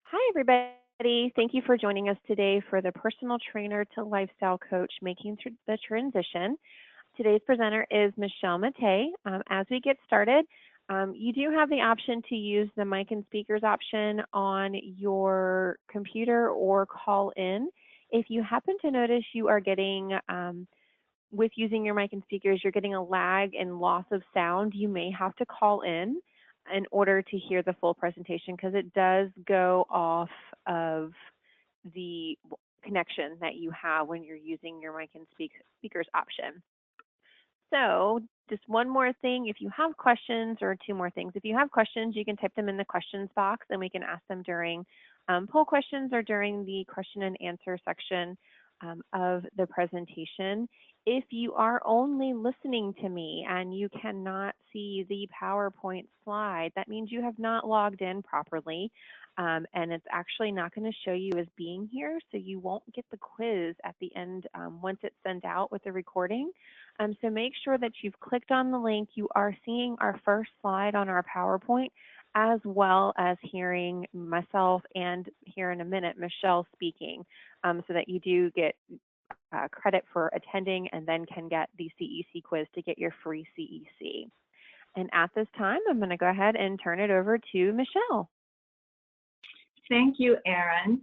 Hi, everybody. Thank you for joining us today for the personal trainer to lifestyle coach making the transition. Today's presenter is Michelle Matei. As we get started, you do have the option to use the mic and speakers option on your computer or call in. If you happen to notice you are getting, with using your mic and speakers, you're getting a lag and loss of sound, you may have to call in order to hear the full presentation because it does go off of the connection that you have when you're using your mic and speakers option. So just one more thing, if you have questions, or two more things. If you have questions, you can type them in the questions box and we can ask them during poll questions or during the question and answer section of the presentation. If you are only listening to me and you cannot see the PowerPoint slide, that means you have not logged in properly. And it's actually not going to show you as being here, so you won't get the quiz at the end once it's sent out with the recording. So make sure that you've clicked on the link. You are seeing our first slide on our PowerPoint, as well as hearing myself and here in a minute, Michelle speaking, so that you do get credit for attending and then can get the CEC quiz to get your free CEC. And at this time, I'm going to go ahead and turn it over to Michelle. Thank you, Erin.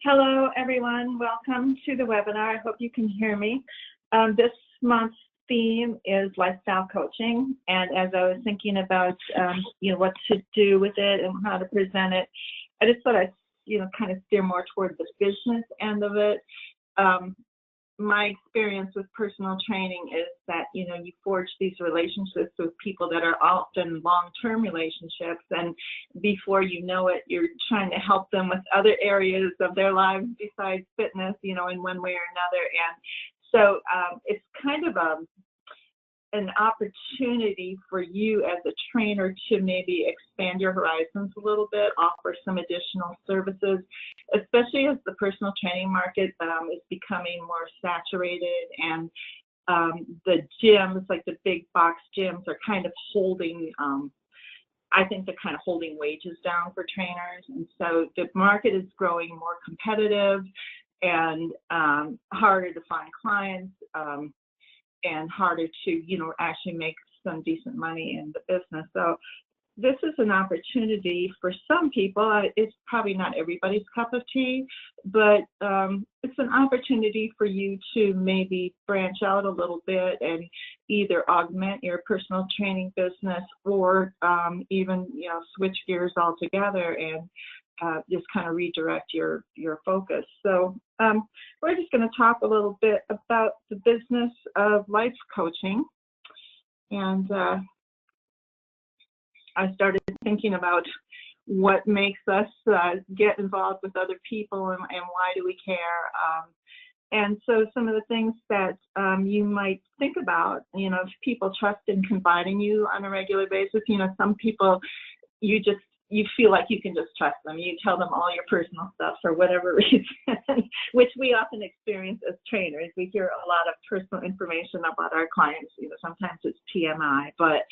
Hello, everyone. Welcome to the webinar. I hope you can hear me. This month's theme is lifestyle coaching, and as I was thinking about what to do with it and how to present it, I just thought I'd kind of steer more toward the business end of it. My experience with personal training is that you forge these relationships with people that are often long-term relationships, and before you know it, you're trying to help them with other areas of their lives besides fitness, in one way or another. And so it's kind of an opportunity for you as a trainer to maybe expand your horizons a little bit, offer some additional services, especially as the personal training market is becoming more saturated, and the gyms, like the big box gyms, are kind of holding, I think they're kind of holding wages down for trainers. And so the market is growing more competitive and harder to find clients, and harder to, actually make some decent money in the business. So this is an opportunity for some people. It's probably not everybody's cup of tea, but it's an opportunity for you to maybe branch out a little bit and either augment your personal training business or even, switch gears altogether and just kind of redirect your focus. So we're just going to talk a little bit about the business of life coaching. And I started thinking about what makes us get involved with other people, and why do we care. And so some of the things that you might think about, if people trust and confide in you on a regular basis, some people you feel like you can just trust them. You tell them all your personal stuff for whatever reason, which we often experience as trainers. We hear a lot of personal information about our clients. Sometimes it's TMI, but,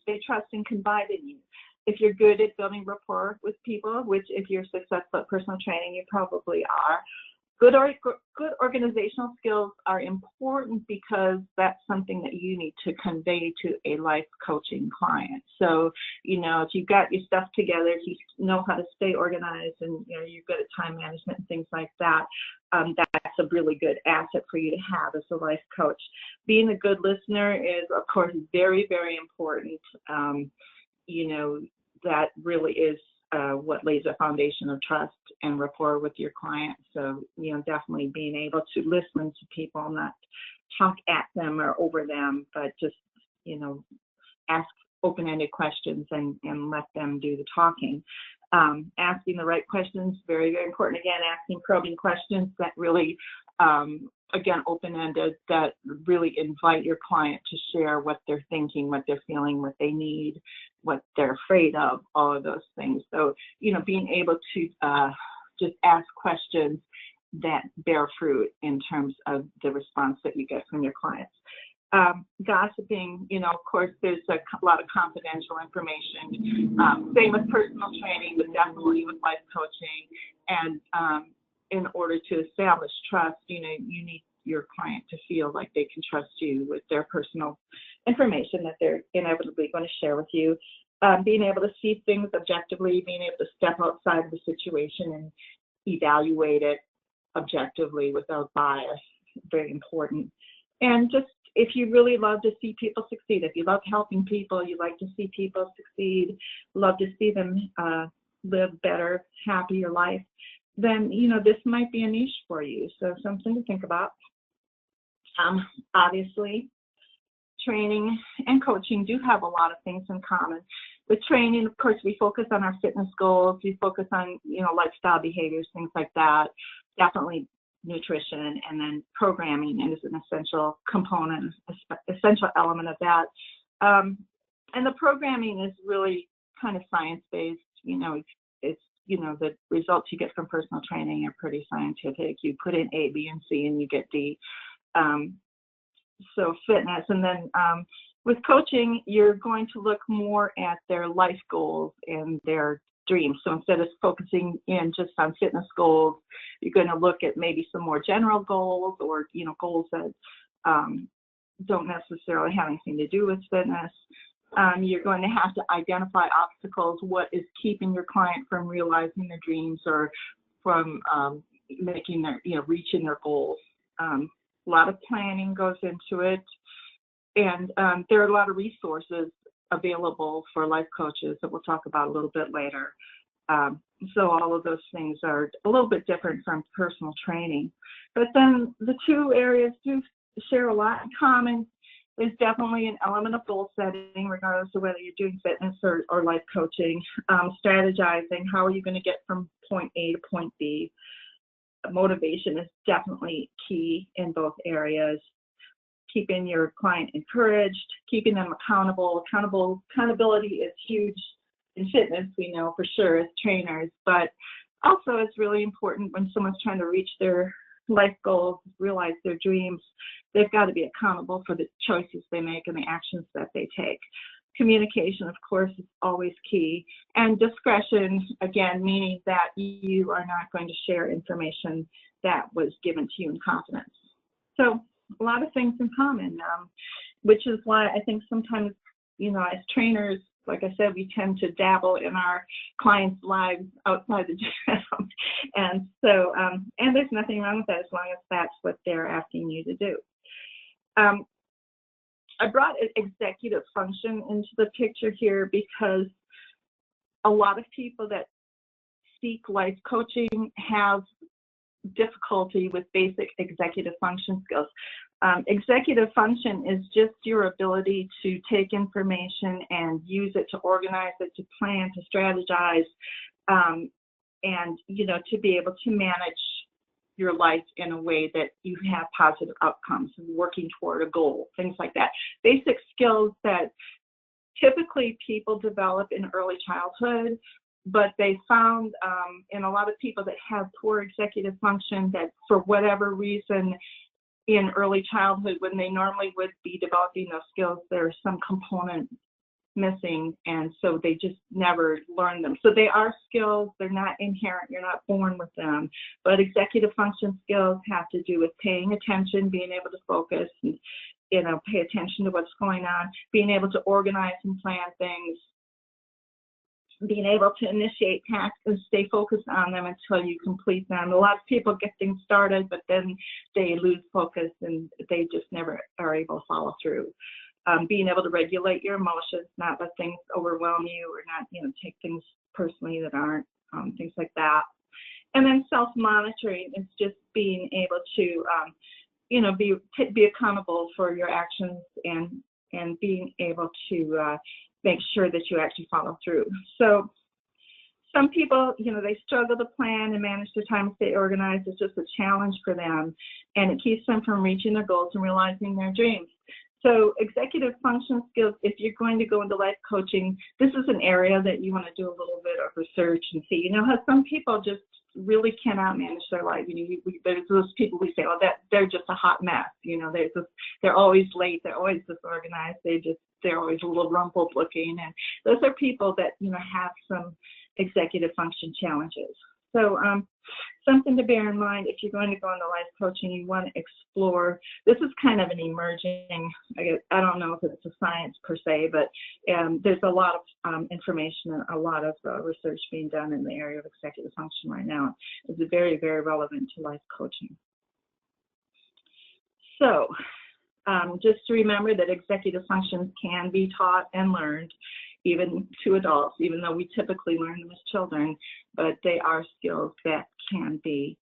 they trust and confide in you. If you're good at building rapport with people, which if you're successful at personal training, you probably are, good organizational skills are important because that's something that you need to convey to a life coaching client. So, if you've got your stuff together, if you know how to stay organized, and you're good at time management and things like that, that's a really good asset for you to have as a life coach. Being a good listener is, of course, very, very important. That really is what lays a foundation of trust and rapport with your client. So, definitely being able to listen to people, not talk at them or over them, but just, ask open-ended questions and let them do the talking. Asking the right questions, very, very important. Again, asking probing questions that really, again, open-ended, that really invite your client to share what they're thinking, what they're feeling, what they need, what they're afraid of, all of those things. So, being able to just ask questions that bear fruit in terms of the response that you get from your clients. Gossiping, of course, there's a lot of confidential information. Same with personal training, but definitely with life coaching. And in order to establish trust, you need your client to feel like they can trust you with their personal information that they're inevitably going to share with you. Being able to see things objectively, being able to step outside of the situation and evaluate it objectively without bias, very important. And just, if you really love to see people succeed, if you love helping people, you like to see people succeed, love to see them live better, happier life, then, this might be a niche for you. So something to think about. Obviously, training and coaching do have a lot of things in common. With training, of course, we focus on our fitness goals. We focus on, lifestyle behaviors, things like that. Definitely nutrition, and then programming is an essential component, essential element of that. And the programming is really kind of science-based. It's the results you get from personal training are pretty scientific. You put in A, B, and C, and you get D. So fitness, and then with coaching, you're going to look more at their life goals and their dreams. So instead of focusing in just on fitness goals, you're going to look at maybe some more general goals, or goals that don't necessarily have anything to do with fitness. You're going to have to identify obstacles. What is keeping your client from realizing their dreams or from making their, reaching their goals? A lot of planning goes into it, and there are a lot of resources available for life coaches that we'll talk about a little bit later. So all of those things are a little bit different from personal training. But then the two areas do share a lot in common. There's definitely an element of goal setting, regardless of whether you're doing fitness or life coaching. Strategizing, how are you going to get from point A to point B? Motivation is definitely key in both areas. Keeping your client encouraged, keeping them accountable. Accountability is huge in fitness, we know for sure as trainers, but also it's really important when someone's trying to reach their life goals, realize their dreams. They've got to be accountable for the choices they make and the actions that they take. Communication, of course, is always key. And discretion, again, meaning that you are not going to share information that was given to you in confidence. So a lot of things in common, which is why I think sometimes, as trainers, like I said, we tend to dabble in our clients' lives outside the gym. And so, and there's nothing wrong with that as long as that's what they're asking you to do. I brought executive function into the picture here because a lot of people that seek life coaching have difficulty with basic executive function skills. Executive function is just your ability to take information and use it to organize it, to plan, to strategize, and to be able to manage your life in a way that you have positive outcomes, working toward a goal, things like that. Basic skills that typically people develop in early childhood, but they found in a lot of people that have poor executive function that for whatever reason in early childhood, when they normally would be developing those skills, there's some component missing, and so they just never learn them. So they are skills, they're not inherent, you're not born with them, but executive function skills have to do with paying attention, being able to focus, and pay attention to what's going on, being able to organize and plan things, being able to initiate tasks and stay focused on them until you complete them. A lot of people get things started, but then they lose focus and they just never are able to follow through. Being able to regulate your emotions, not let things overwhelm you, or not, take things personally that aren't, things like that. And then self-monitoring is just being able to, be accountable for your actions and being able to make sure that you actually follow through. So some people, they struggle to plan and manage their time and stay organized. It's just a challenge for them, and it keeps them from reaching their goals and realizing their dreams. So executive function skills, if you're going to go into life coaching, this is an area that you want to do a little bit of research and see, how some people just really cannot manage their life. There's those people we say, oh, that they're just a hot mess. They're always late. They're always disorganized. They're always a little rumpled looking. And those are people that, have some executive function challenges. So something to bear in mind if you're going to go into life coaching, you want to explore. This is kind of an emerging, I don't know if it's a science per se, but there's a lot of information and a lot of research being done in the area of executive function right now. It's very, very relevant to life coaching. So just to remember that executive functions can be taught and learned, even to adults, even though we typically learn them as children, but they are skills that can be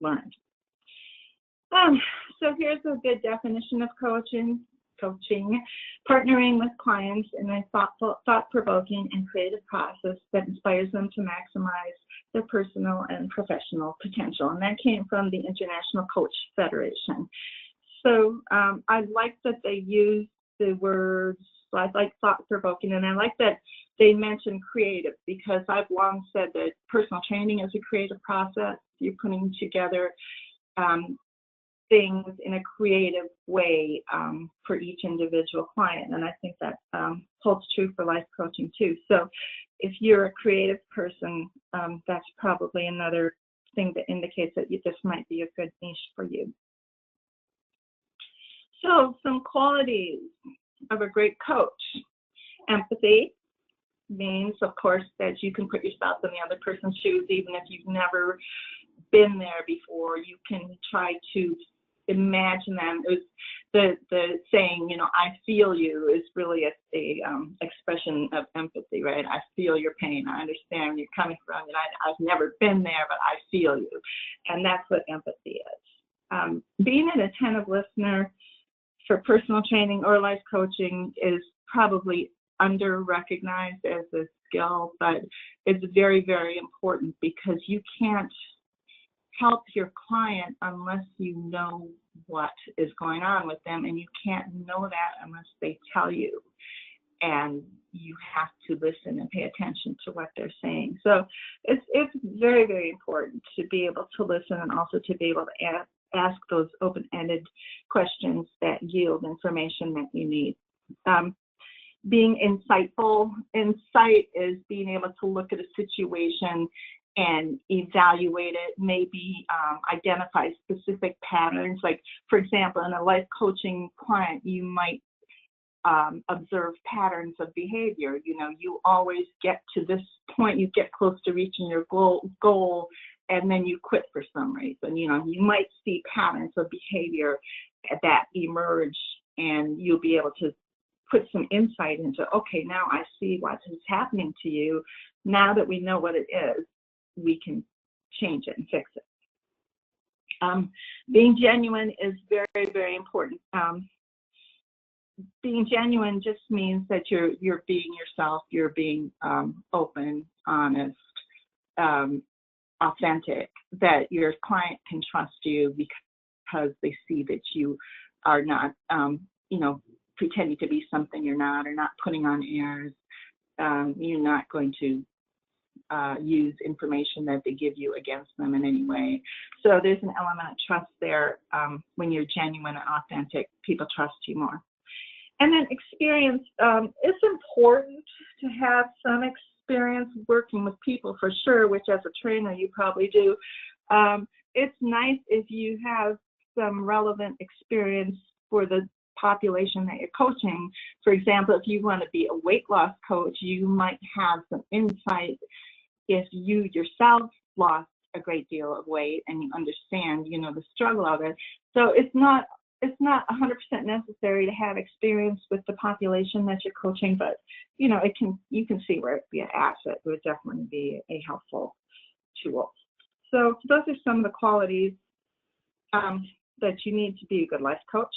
learned. So here's a good definition of coaching, partnering with clients in a thoughtful, thought-provoking, and creative process that inspires them to maximize their personal and professional potential. And that came from the International Coach Federation. So I like that they use the words, I like thought-provoking, and I like that they mention creative, because I've long said that personal training is a creative process. You're putting together things in a creative way for each individual client, and I think that holds true for life coaching too. So if you're a creative person, that's probably another thing that indicates that this might be a good niche for you. So some qualities of a great coach. Empathy means, of course, that you can put yourself in the other person's shoes, even if you've never been there before. You can try to imagine them. The saying, I feel you, is really a expression of empathy, right? I feel your pain. I understand where you're coming from, and I've never been there, but I feel you, and that's what empathy is. Being an attentive listener for personal training or life coaching is probably under-recognized as a skill, but it's very, very important, because you can't help your client unless you know what is going on with them, and you can't know that unless they tell you. And you have to listen and pay attention to what they're saying. So it's very, very important to be able to listen, and also to be able to ask those open-ended questions that yield information that you need. Being insightful. Insight is being able to look at a situation and evaluate it, maybe identify specific patterns. Like, for example, in a life coaching client, you might observe patterns of behavior. You always get to this point, you get close to reaching your goal, and then you quit for some reason. You might see patterns of behavior that emerge, and you'll be able to put some insight into, okay, now I see what is happening to you. Now that we know what it is, we can change it and fix it. Being genuine is very, very important. Being genuine just means that you're being yourself, you're being open, honest, authentic, that your client can trust you because they see that you are not, pretending to be something you're not, or not putting on airs. You're not going to use information that they give you against them in any way. So there's an element of trust there. When you're genuine and authentic, people trust you more. And then experience. It's important to have some experience working with people, for sure, which as a trainer you probably do. It's nice if you have some relevant experience for the population that you're coaching. For example, if you want to be a weight loss coach, you might have some insight if you yourself lost a great deal of weight and you understand, the struggle of it. So it's not 100% necessary to have experience with the population that you're coaching, but you can see where it'd be an asset. It would definitely be a helpful tool. So those are some of the qualities that you need to be a good life coach.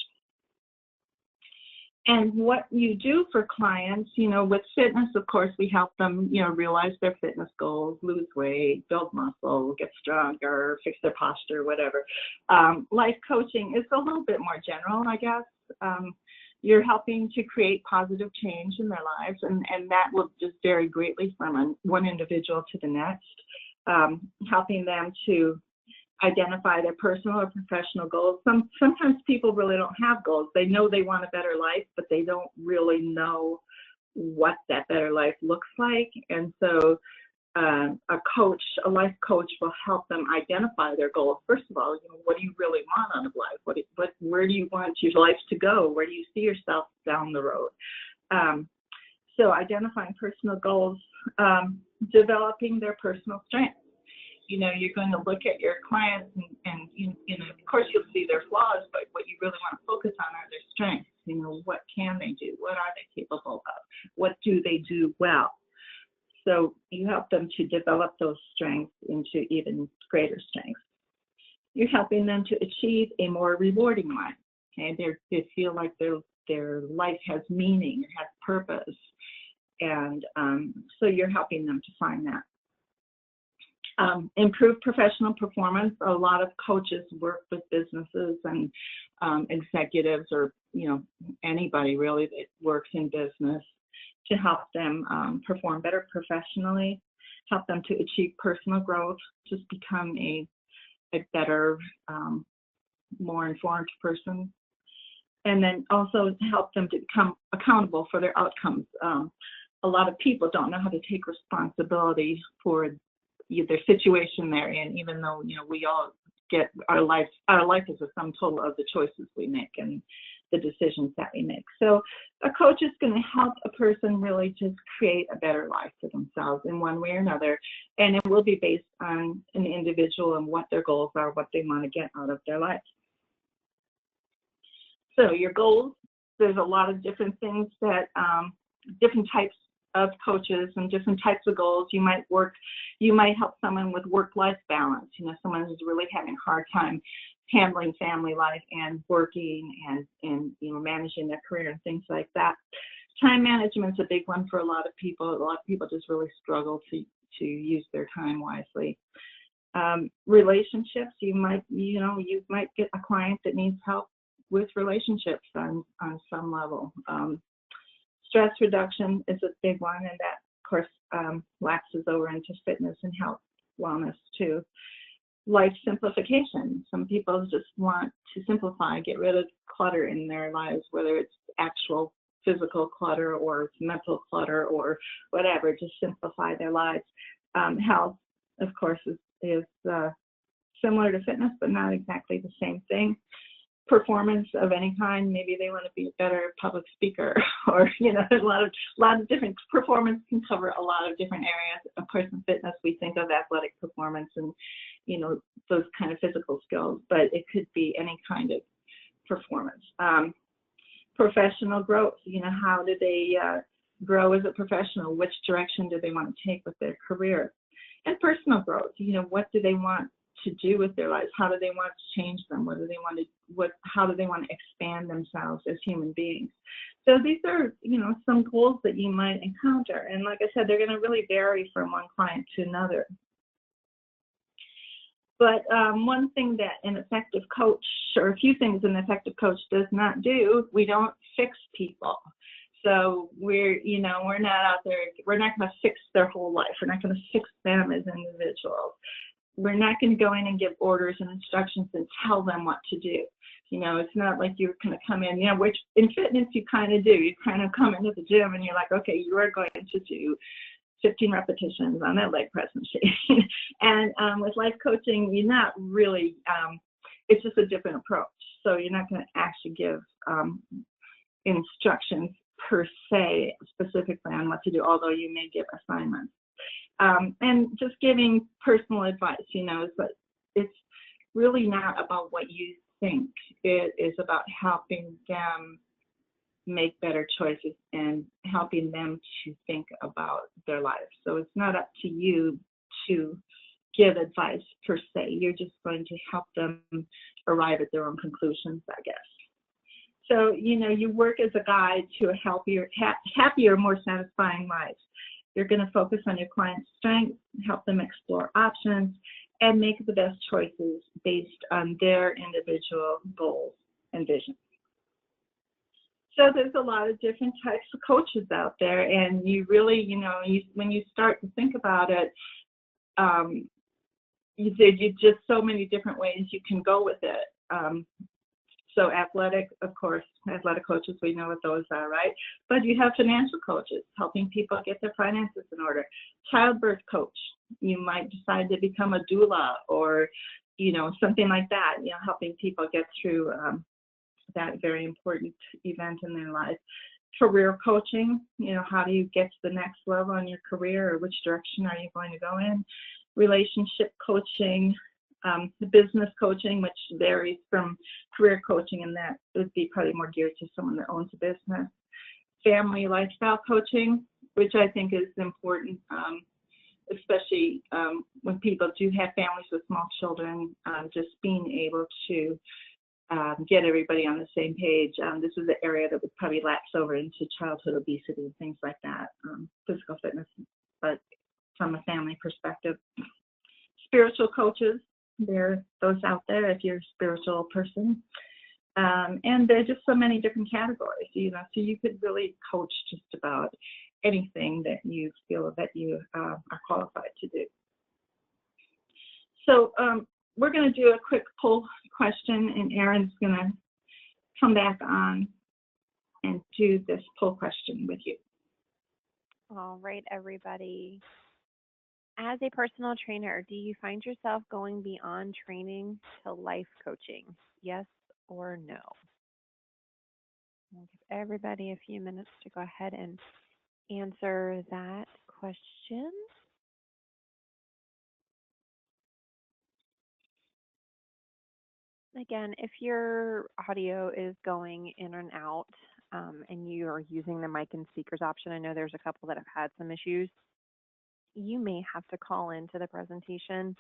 And what you do for clients, with fitness, of course, we help them, realize their fitness goals, lose weight, build muscle, get stronger, fix their posture, whatever. Life coaching is a little bit more general, I guess. You're helping to create positive change in their lives, and that will just vary greatly from one individual to the next. helping them to identify their personal or professional goals. Sometimes people really don't have goals. They know they want a better life, but they don't really know what that better life looks like. And so a life coach will help them identify their goals. First of all, what do you really want out of life? Where do you want your life to go? Where do you see yourself down the road? So identifying personal goals, developing their personal strengths. You're going to look at your clients and of course you'll see their flaws, but what you really want to focus on are their strengths. What can they do? What are they capable of? What do they do well? So you help them to develop those strengths into even greater strengths. You're helping them to achieve a more rewarding life. Okay, they feel like their life has meaning, it has purpose, and so you're helping them to find that. Improve professional performance. A lot of coaches work with businesses and executives, or anybody really that works in business, to help them perform better professionally, help them to achieve personal growth, just become a better, more informed person, and then also help them to become accountable for their outcomes. A lot of people don't know how to take responsibility for their situation they're in, even though we all get our life is a sum total of the choices we make and the decisions that we make. So a coach is going to help a person really just create a better life for themselves in one way or another, and it will be based on an individual and what their goals are, what they want to get out of their life. So your goals, there's a lot of different things that different types of coaches and different types of goals. You might help someone with work-life balance. Someone who's really having a hard time handling family life and working and managing their career and things like that. Time management's a big one for a lot of people. A lot of people just really struggle to use their time wisely. Relationships, you might get a client that needs help with relationships on some level. Stress reduction is a big one, and that, of course, lapses over into fitness and health, wellness too. Life simplification. Some people just want to simplify, get rid of clutter in their lives, whether it's actual physical clutter or it's mental clutter or whatever, just simplify their lives. Health, of course, is similar to fitness, but not exactly the same thing. Performance of any kind, maybe they want to be a better public speaker, or there's a lot of different. Performance can cover a lot of different areas. Of course, in fitness we think of athletic performance and those kind of physical skills, but it could be any kind of performance. Professional growth, how do they grow as a professional? Which direction do they want to take with their career? And personal growth, what do they want to do with their lives? How do they want to change them? How do they want to expand themselves as human beings? So these are, some goals that you might encounter. And like I said, they're going to really vary from one client to another. But one thing that an effective coach, or a few things an effective coach does not do, we don't fix people. So we're not out there, we're not going to fix their whole life. We're not going to fix them as individuals. We're not going to go in and give orders and instructions and tell them what to do. It's not like you're going to come in, which in fitness you kind of do. You kind of come into the gym and you're like, okay, you are going to do 15 repetitions on that leg press machine. And with life coaching, you're not really, it's just a different approach. So you're not going to actually give instructions per se specifically on what to do, although you may give assignments. And just giving personal advice, but it's really not about what you think. It is about helping them make better choices and helping them to think about their lives. So it's not up to you to give advice per se. You're just going to help them arrive at their own conclusions, I guess. So, you work as a guide to a happier, more satisfying life. You're going to focus on your client's strengths, help them explore options, and make the best choices based on their individual goals and visions. So there's a lot of different types of coaches out there, and you really, when you start to think about it, you just so many different ways you can go with it. So athletic, of course, athletic coaches, we know what those are, right? But you have financial coaches helping people get their finances in order. Childbirth coach, you might decide to become a doula or, something like that, helping people get through that very important event in their life. Career coaching, how do you get to the next level in your career, or which direction are you going to go in? Relationship coaching, the business coaching, which varies from career coaching, and that would be probably more geared to someone that owns a business. Family lifestyle coaching, which I think is important, especially when people do have families with small children, just being able to get everybody on the same page. This is an area that would probably lapse over into childhood obesity and things like that, physical fitness, but from a family perspective. Spiritual coaches, there are those out there if you're a spiritual person. And there's just so many different categories, so you could really coach just about anything that you feel that you are qualified to do. So we're going to do a quick poll question, and Erin's going to come back on and do this poll question with you. All right, everybody. As a personal trainer, do you find yourself going beyond training to life coaching? Yes or no? I'll give everybody a few minutes to go ahead and answer that question. Again, if your audio is going in and out and you are using the mic and speakers option, I know there's a couple that have had some issues. You may have to call into the presentation.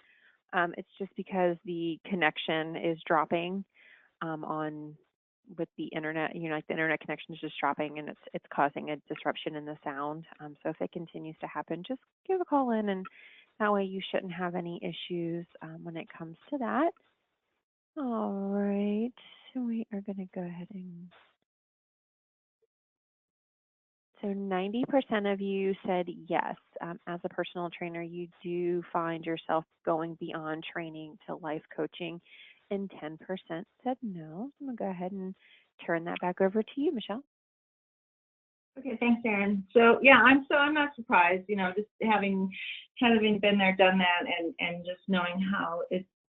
It's just because the connection is dropping with the internet. Like the internet connection is just dropping, and it's causing a disruption in the sound. So if it continues to happen, just give a call in, and that way you shouldn't have any issues when it comes to that. All right, we are going to go ahead and. So 90% of you said yes. As a personal trainer, you do find yourself going beyond training to life coaching, and 10% said no. I'm going to go ahead and turn that back over to you, Michelle. Okay, thanks, Erin. So yeah, I'm not surprised, just having been there, done that, and just knowing how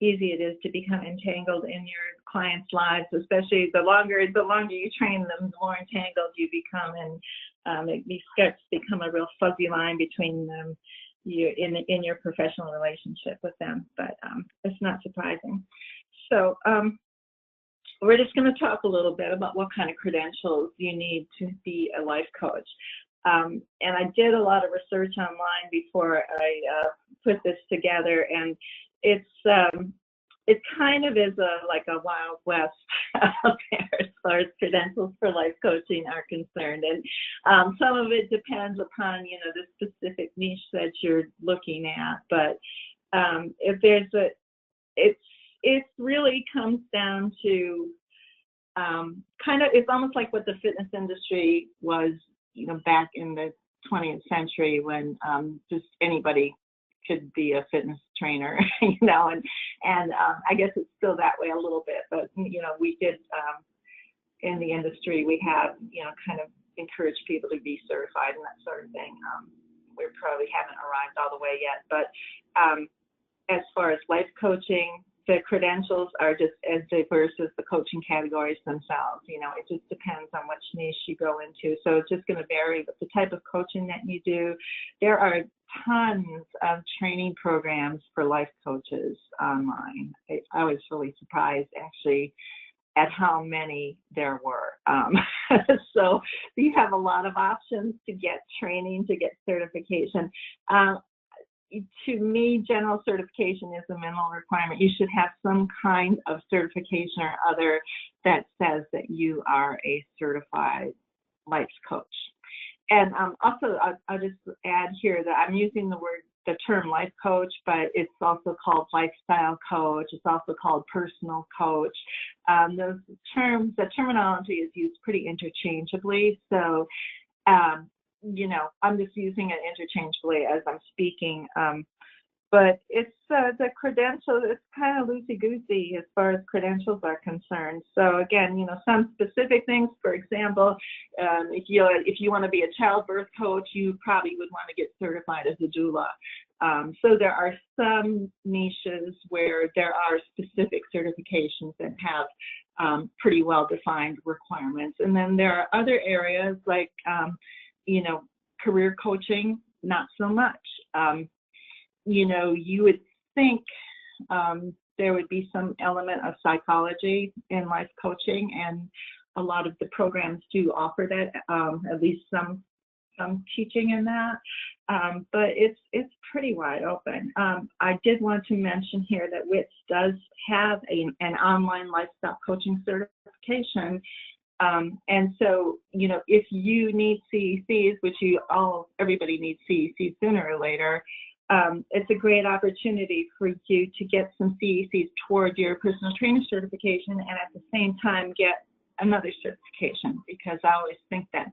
easy it is to become entangled in your clients' lives, especially the longer you train them, the more entangled you become, and it starts to become a real fuzzy line between them, in your professional relationship with them. But it's not surprising. So we're just going to talk a little bit about what kind of credentials you need to be a life coach. And I did a lot of research online before I put this together, and it kind of is like a Wild West out there as far as credentials for life coaching are concerned. And some of it depends upon, the specific niche that you're looking at. But if there's it really comes down to it's almost like what the fitness industry was, back in the 20th century when just anybody could be a fitness trainer, and I guess it's still that way a little bit, but we did in the industry, we have kind of encouraged people to be certified and that sort of thing. We probably haven't arrived all the way yet, but as far as life coaching, the credentials are just as diverse as the coaching categories themselves. It just depends on which niche you go into. So it's just going to vary with the type of coaching that you do. There are tons of training programs for life coaches online. I was really surprised, actually, at how many there were. So you have a lot of options to get training, to get certification. To me, general certification is a minimal requirement. You should have some kind of certification or other that says that you are a certified life coach. And also, I'll just add here that I'm using the term life coach, but it's also called lifestyle coach. It's also called personal coach. Those terms, the terminology is used pretty interchangeably. So, I'm just using it interchangeably as I'm speaking. but it's the credentials. It's kind of loosey-goosey as far as credentials are concerned. So again, some specific things. For example, if you want to be a childbirth coach, you probably would want to get certified as a doula. So there are some niches where there are specific certifications that have pretty well-defined requirements, and then there are other areas like career coaching, not so much. You would think there would be some element of psychology in life coaching, and a lot of the programs do offer that, at least some teaching in that, but it's pretty wide open. I did want to mention here that W.I.T.S does have an online lifestyle coaching certification. And so, if you need CECs, which everybody needs CECs sooner or later, it's a great opportunity for you to get some CECs toward your personal trainer certification, and at the same time get another certification, because I always think that,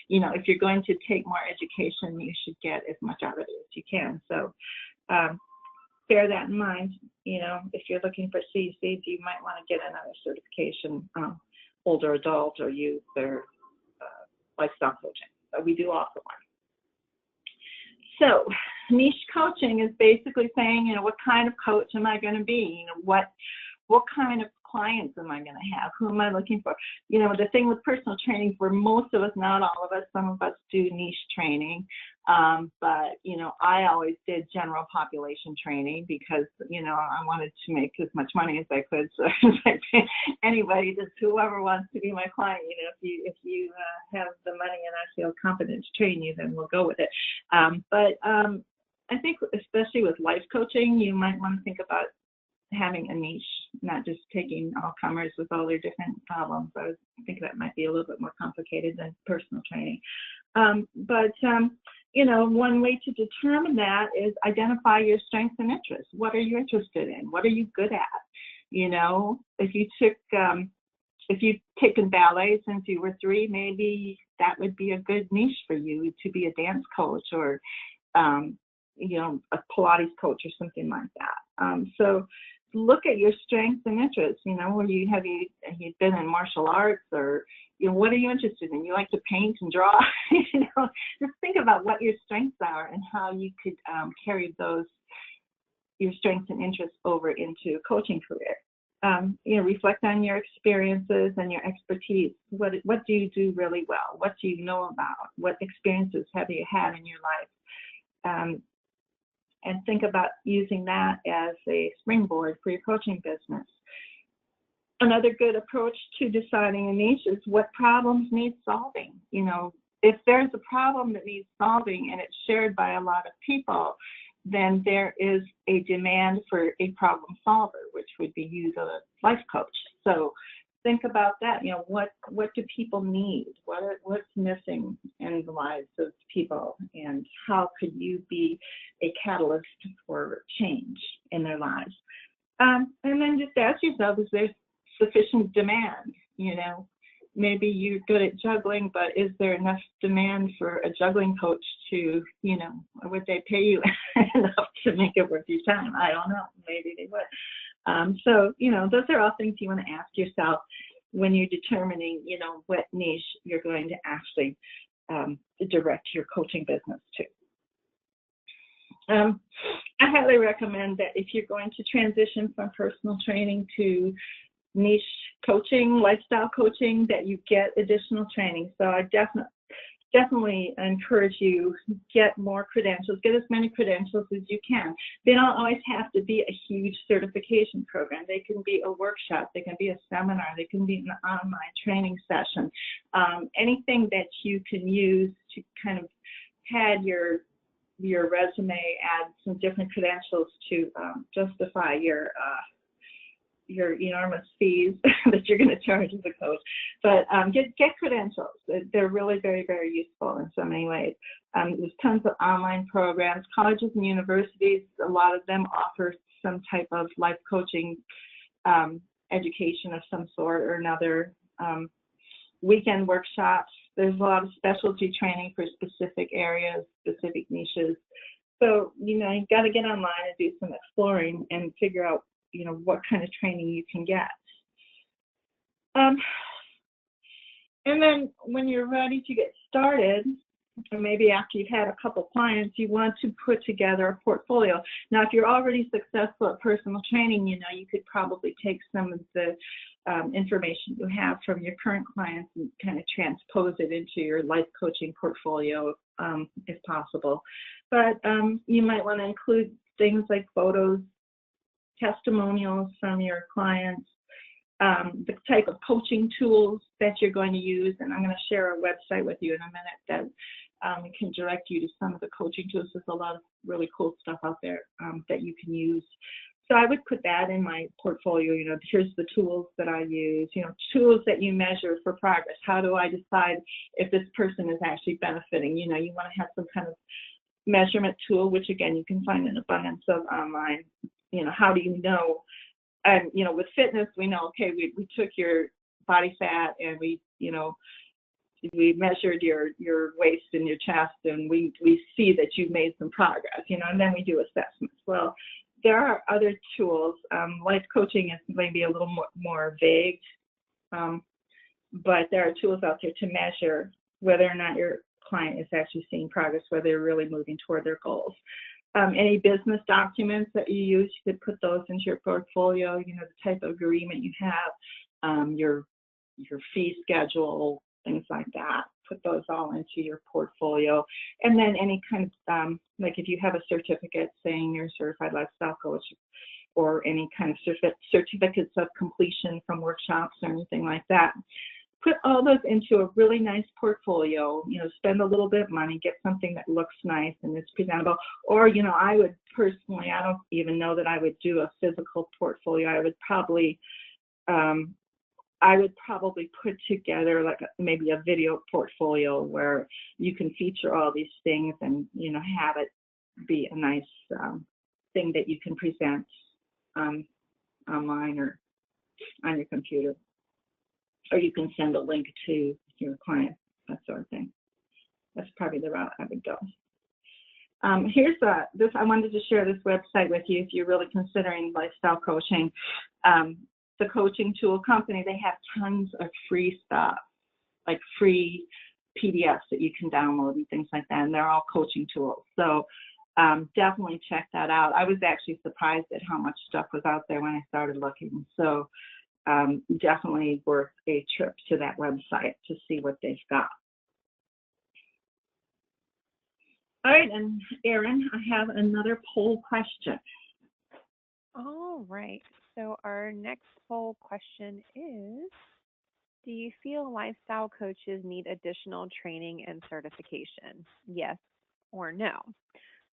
if you're going to take more education, you should get as much out of it as you can. So bear that in mind. If you're looking for CECs, you might want to get another certification, older adult or youth or lifestyle coaching. But we do offer one. So niche coaching is basically saying, what kind of coach am I going to be? What kind of clients am I going to have? Who am I looking for? The thing with personal training, for most of us, not all of us, some of us do niche training. But, I always did general population training because, I wanted to make as much money as I could. So anybody, just whoever wants to be my client, if you have the money and I feel competent to train you, then we'll go with it. But I think especially with life coaching, you might want to think about having a niche, not just taking all comers with all their different problems. I think that might be a little bit more complicated than personal training. But one way to determine that is identify your strengths and interests. What are you interested in? What are you good at? If you've taken ballet since you were 3, maybe that would be a good niche for you to be a dance coach or, a Pilates coach or something like that. So look at your strengths and interests. Have you been in martial arts, or what are you interested in? You like to paint and draw? Just think about what your strengths are and how you could carry your strengths and interests over into a coaching career. Reflect on your experiences and your expertise. What do you do really well? What do you know about? What experiences have you had in your life? And think about using that as a springboard for your coaching business. Another good approach to deciding a niche is what problems need solving. If there's a problem that needs solving and it's shared by a lot of people, then there is a demand for a problem solver, which would be you, the life coach. So think about that. What do people need? What's missing in the lives of people, and how could you be a catalyst for change in their lives? And then just ask yourself, is there sufficient demand? Maybe you're good at juggling, but is there enough demand for a juggling coach to, would they pay you enough to make it worth your time? I don't know. Maybe they would. So, those are all things you want to ask yourself when you're determining, what niche you're going to actually direct your coaching business to. I highly recommend that if you're going to transition from personal training to niche coaching, lifestyle coaching, that you get additional training. So I definitely encourage you, get more credentials, get as many credentials as you can. They don't always have to be a huge certification program. They can be a workshop, they can be a seminar, they can be an online training session. Anything that you can use to kind of pad your resume, add some different credentials to justify your enormous fees that you're going to charge as a coach. But get credentials. They're really very, very useful in so many ways. There's tons of online programs. Colleges and universities, a lot of them offer some type of life coaching education of some sort or another. Weekend workshops. There's a lot of specialty training for specific areas, specific niches. So, you got to get online and do some exploring and figure out, what kind of training you can get. And then when you're ready to get started, or maybe after you've had a couple clients, you want to put together a portfolio. Now, if you're already successful at personal training, you could probably take some of the information you have from your current clients and kind of transpose it into your life coaching portfolio, if possible. But you might want to include things like photos, testimonials from your clients, the type of coaching tools that you're going to use, and I'm going to share a website with you in a minute that can direct you to some of the coaching tools. There's a lot of really cool stuff out there that you can use. So I would put that in my portfolio. Here's the tools that I use. Tools that you measure for progress. How do I decide if this person is actually benefiting? You want to have some kind of measurement tool, which again you can find an abundance of online. How do you know? And with fitness, we know, okay, we took your body fat and we measured your waist and your chest, and we see that you've made some progress, and then we do assessments. Well, there are other tools. Life coaching is maybe a little more vague, but there are tools out there to measure whether or not your client is actually seeing progress, whether they're really moving toward their goals. Any business documents that you use, you could put those into your portfolio, the type of agreement you have, your fee schedule, things like that. Put those all into your portfolio. And then any kind of, like if you have a certificate saying you're a certified lifestyle coach, or any kind of certificates of completion from workshops or anything like that. Put all those into a really nice portfolio, spend a little bit of money, get something that looks nice and is presentable. Or, I would personally, I don't even know that I would do a physical portfolio. I would probably put together like maybe a video portfolio where you can feature all these things and, have it be a nice thing that you can present online or on your computer. Or you can send a link to your client, that sort of thing. That's probably the route I would go. Here's this. I wanted to share this website with you if you're really considering lifestyle coaching. The coaching tool company, they have tons of free stuff, like free PDFs that you can download and things like that, and they're all coaching tools. So definitely check that out. I was actually surprised at how much stuff was out there when I started looking. So definitely worth a trip to that website to see what they've got. All right, and Erin, I have another poll question. All right, so our next poll question is, do you feel lifestyle coaches need additional training and certification? Yes or no?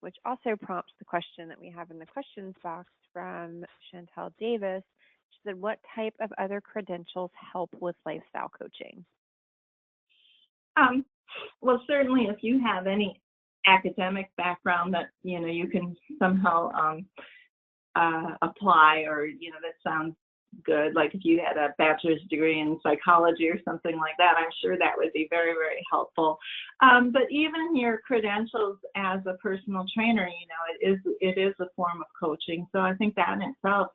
Which also prompts the question that we have in the questions box from Chantel Davis. She said, what type of other credentials help with lifestyle coaching? Well, certainly if you have any academic background that, you can somehow apply, or, that sounds good. Like if you had a bachelor's degree in psychology or something like that, I'm sure that would be very, very helpful. But even your credentials as a personal trainer, it is a form of coaching. So I think that in itself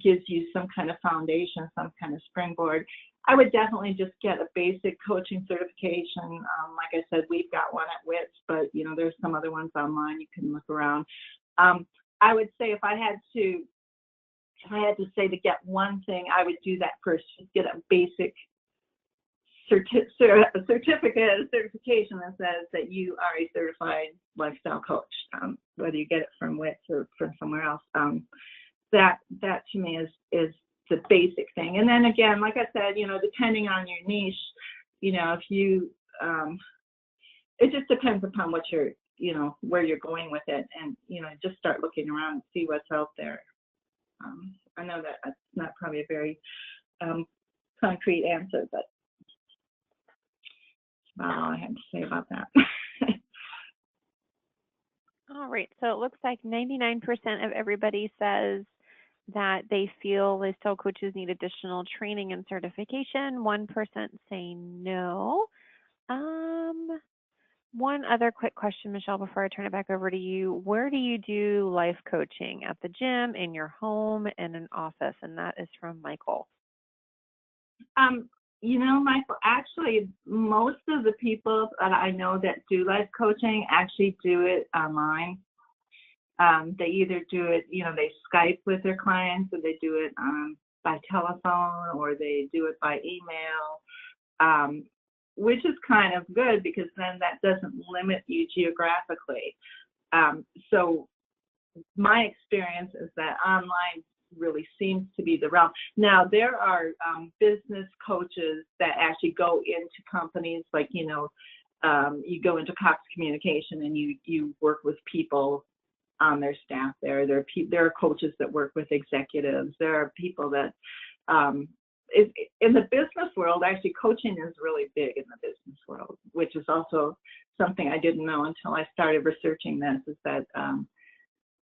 gives you some kind of foundation, some kind of springboard. I would definitely just get a basic coaching certification. Like I said, we've got one at W.I.T.S, but there's some other ones online you can look around. I would say if I had to say to get one thing, I would do that first. Just get a basic certification that says that you are a certified lifestyle coach, whether you get it from W.I.T.S or from somewhere else. That to me is the basic thing. And then again, like I said, depending on your niche, if you, it just depends upon what you're, where you're going with it, and just start looking around and see what's out there. I know that that's not probably a very concrete answer, but that's about all I have to say about that. All right, so it looks like 99% of everybody says that they feel lifestyle coaches need additional training and certification. 1% say no. One other quick question, Michelle, before I turn it back over to you. Where do you do life coaching? At the gym, in your home, in an office? And that is from Michael. Michael, actually, most of the people that I know that do life coaching actually do it online. They either do it, they Skype with their clients, or they do it by telephone, or they do it by email, which is kind of good because then that doesn't limit you geographically. So my experience is that online really seems to be the realm. Now, there are business coaches that actually go into companies, like, you go into Cox Communication and you work with people on their staff there. There are coaches that work with executives. There are people that, in the business world, actually coaching is really big in the business world, which is also something I didn't know until I started researching this, is that,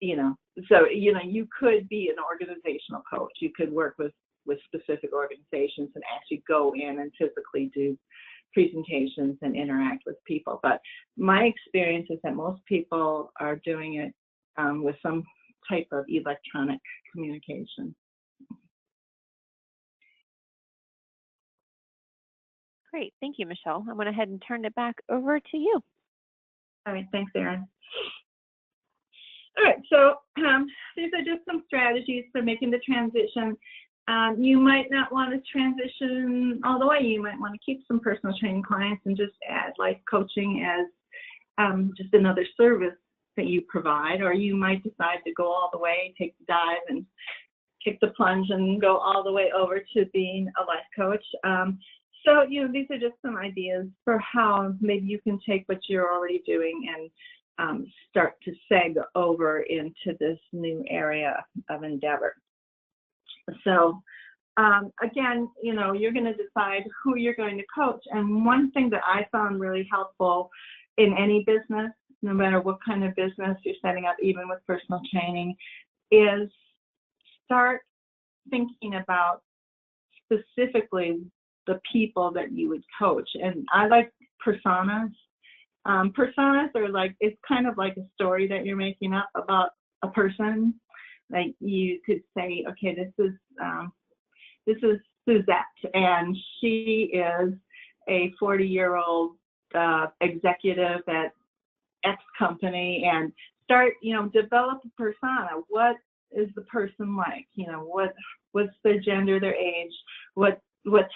you could be an organizational coach. You could work with specific organizations and actually go in and physically do presentations and interact with people. But my experience is that most people are doing it with some type of electronic communication. Great. Thank you, Michelle. I went ahead and turned it back over to you. All right. Thanks, Erin. All right, so these are just some strategies for making the transition. You might not want to transition all the way. You might want to keep some personal training clients and just add life coaching as just another service that you provide, or you might decide to go all the way, take the dive and kick the plunge and go all the way over to being a life coach. So, these are just some ideas for how maybe you can take what you're already doing and start to seg over into this new area of endeavor. So again, you're going to decide who you're going to coach. And one thing that I found really helpful in any business, no matter what kind of business you're setting up, even with personal training, is start thinking about specifically the people that you would coach. And I like personas. Personas are like, it's kind of like a story that you're making up about a person. Like, you could say, okay, this is Suzette, and she is a 40-year-old executive at X company, and start, develop a persona. What is the person like? What's their gender, their age, what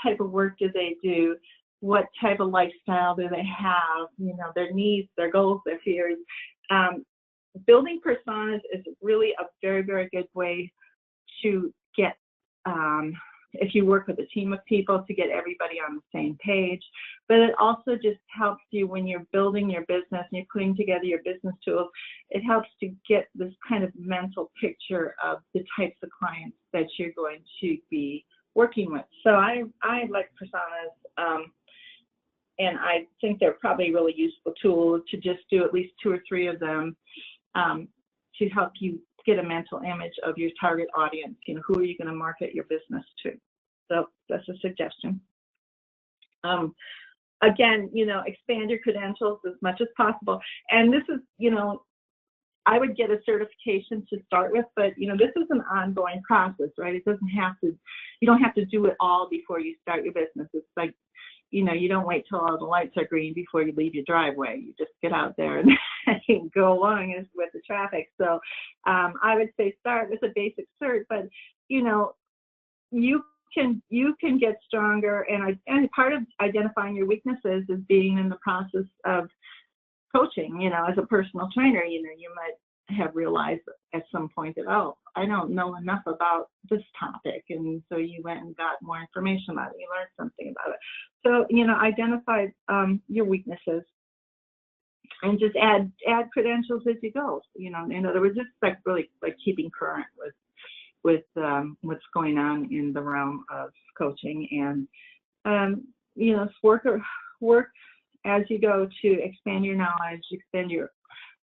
type of work do they do? What type of lifestyle do they have? Their needs, their goals, their fears. Building personas is really a very, very good way to get, if you work with a team of people, to get everybody on the same page. But it also just helps you when you're building your business and you're putting together your business tools. It helps to get this kind of mental picture of the types of clients that you're going to be working with. So I like personas. And I think they're probably a really useful tool to just do at least 2 or 3 of them to help you get a mental image of your target audience. Who are you going to market your business to? So that's a suggestion. Again, expand your credentials as much as possible. And this is, I would get a certification to start with, but this is an ongoing process, right? You don't have to do it all before you start your business. It's like, you don't wait till all the lights are green before you leave your driveway. You just get out there and go along with the traffic. So I would say start with a basic cert, but you can get stronger. And part of identifying your weaknesses is being in the process of coaching. As a personal trainer, you might have realized at some point that, oh, I don't know enough about this topic, and so you went and got more information about it. You learned something about it. So identify your weaknesses and just add credentials as you go. In other words, it's like really like keeping current with what's going on in the realm of coaching, and work as you go to expand your knowledge, expand your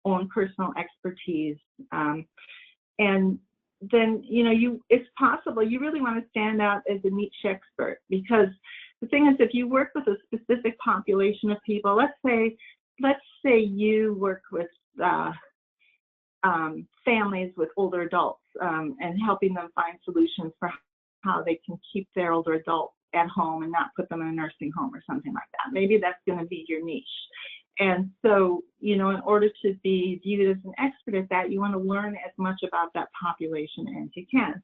own personal expertise, and then it's possible you really want to stand out as a niche expert, because the thing is, if you work with a specific population of people, let's say let's say you work with families with older adults and helping them find solutions for how they can keep their older adults at home and not put them in a nursing home or something like that. Maybe that's going to be your niche. And so, in order to be viewed as an expert at that, you want to learn as much about that population as you can.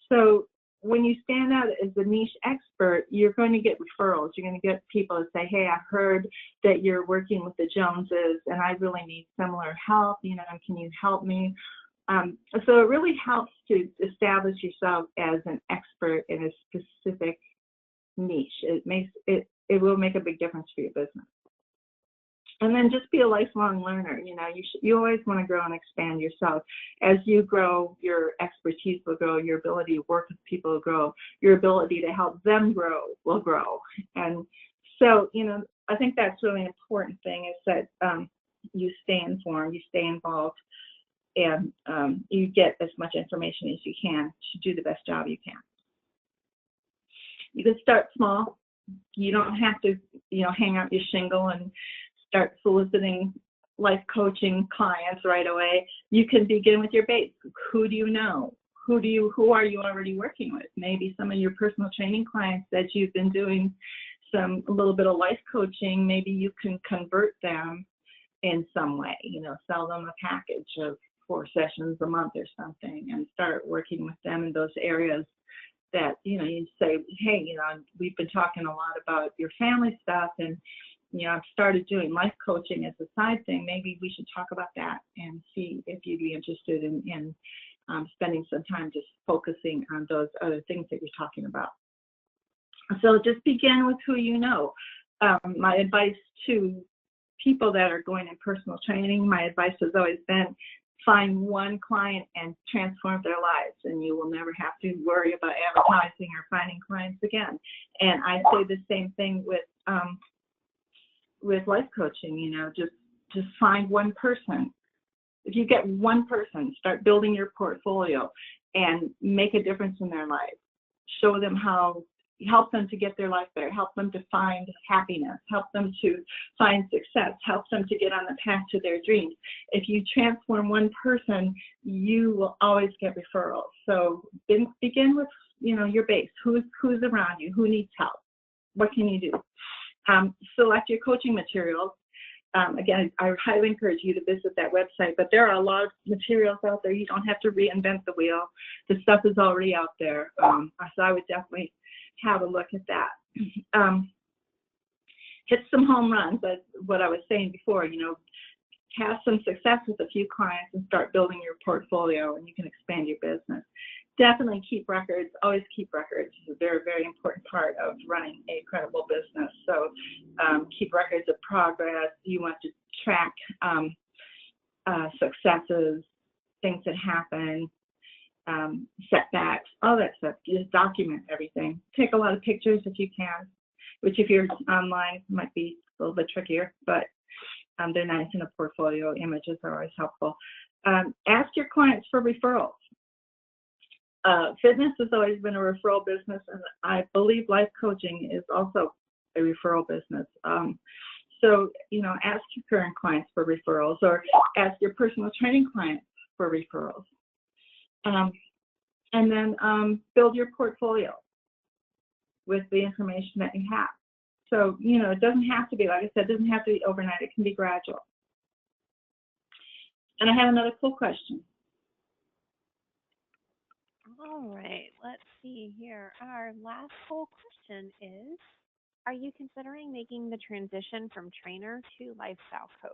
So when you stand out as a niche expert, you're going to get referrals. You're going to get people to say, hey, I heard that you're working with the Joneses and I really need similar help, can you help me? So it really helps to establish yourself as an expert in a specific niche. It will make a big difference for your business. And then just be a lifelong learner. You always want to grow and expand yourself. As you grow, your expertise will grow, your ability to work with people will grow, your ability to help them grow will grow. And so, I think that's really an important thing is that you stay informed, you stay involved, and you get as much information as you can to do the best job you can. You can start small. You don't have to, hang out your shingle and start soliciting life coaching clients right away. You can begin with your base. Who do you know? Who are you already working with? Maybe some of your personal training clients that you've been doing a little bit of life coaching, maybe you can convert them in some way, sell them a package of 4 sessions a month or something and start working with them in those areas that, you say, hey, we've been talking a lot about your family stuff and I've started doing life coaching as a side thing. Maybe we should talk about that and see if you'd be interested in spending some time just focusing on those other things that you're talking about. So just begin with who you know. My advice to people that are going in personal training, my advice has always been find one client and transform their lives, and you will never have to worry about advertising or finding clients again. And I say the same thing with life coaching, just find one person. If you get one person, start building your portfolio and make a difference in their life. Show them help them to get their life better, help them to find happiness, help them to find success, help them to get on the path to their dreams. If you transform one person, you will always get referrals. So begin with, your base. Who's around you? Who needs help? What can you do? Select your coaching materials. Again, I highly encourage you to visit that website, but there are a lot of materials out there. You don't have to reinvent the wheel. The stuff is already out there. So I would definitely have a look at that. Hit some home runs, but what I was saying before, have some success with a few clients and start building your portfolio and you can expand your business. Definitely keep records, always keep records. It's a very, very important part of running a credible business. So keep records of progress. You want to track successes, things that happen, setbacks, all that stuff. Just document everything. Take a lot of pictures if you can, which if you're online might be a little bit trickier, but they're nice in a portfolio. Images are always helpful. Ask your clients for referrals. Fitness has always been a referral business, and I believe life coaching is also a referral business. So, ask your current clients for referrals or ask your personal training clients for referrals. And then build your portfolio with the information that you have. So, it doesn't have to be, like I said, it doesn't have to be overnight. It can be gradual. And I have another cool question. All right, let's see here. Our last poll question is, are you considering making the transition from trainer to lifestyle coach?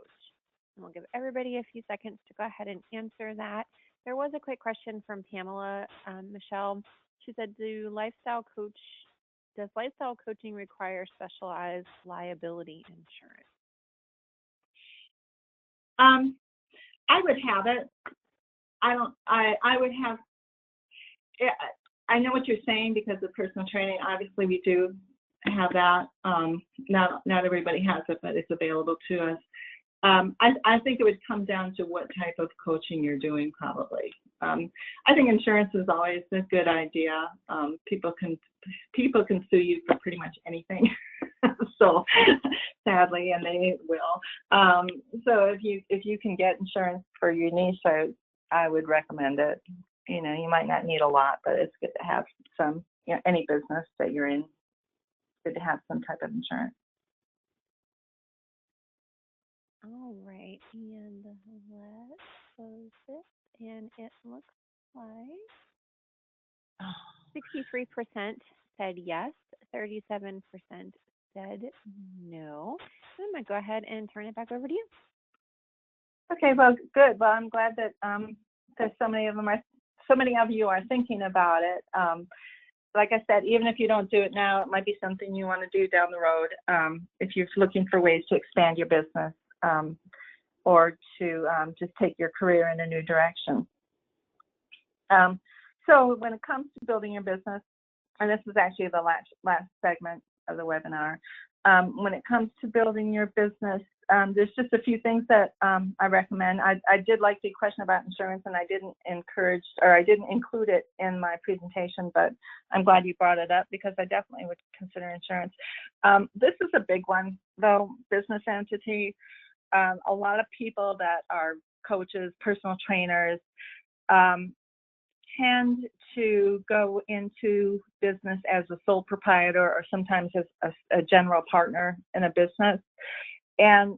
And we'll give everybody a few seconds to go ahead and answer that. There was a quick question from Pamela Michelle. She said, does lifestyle coaching require specialized liability insurance? I would have it. I would have. I know what you're saying because of personal training. Obviously, we do have that. Not everybody has it, but it's available to us. I think it would come down to what type of coaching you're doing, probably. I think insurance is always a good idea. People can sue you for pretty much anything. So sadly, and they will. So if you can get insurance for your niche, I would recommend it. You know, you might not need a lot, but it's good to have some. You know, any business that you're in, it's good to have some type of insurance. All right, and let's close this. And it looks like 63% said yes, 37% said no. So I'm going to go ahead and turn it back over to you. Okay, well, good. Well, I'm glad that there's so many of you are thinking about it. Like I said, even if you don't do it now, it might be something you want to do down the road if you're looking for ways to expand your business or to just take your career in a new direction. So when it comes to building your business, and this is actually the last segment of the webinar, when it comes to building your business, there's just a few things that I recommend. I did like the question about insurance, and I didn't include it in my presentation, but I'm glad you brought it up because I definitely would consider insurance. This is a big one, though, business entity. A lot of people that are coaches, personal trainers, tend to go into business as a sole proprietor or sometimes as a general partner in a business. And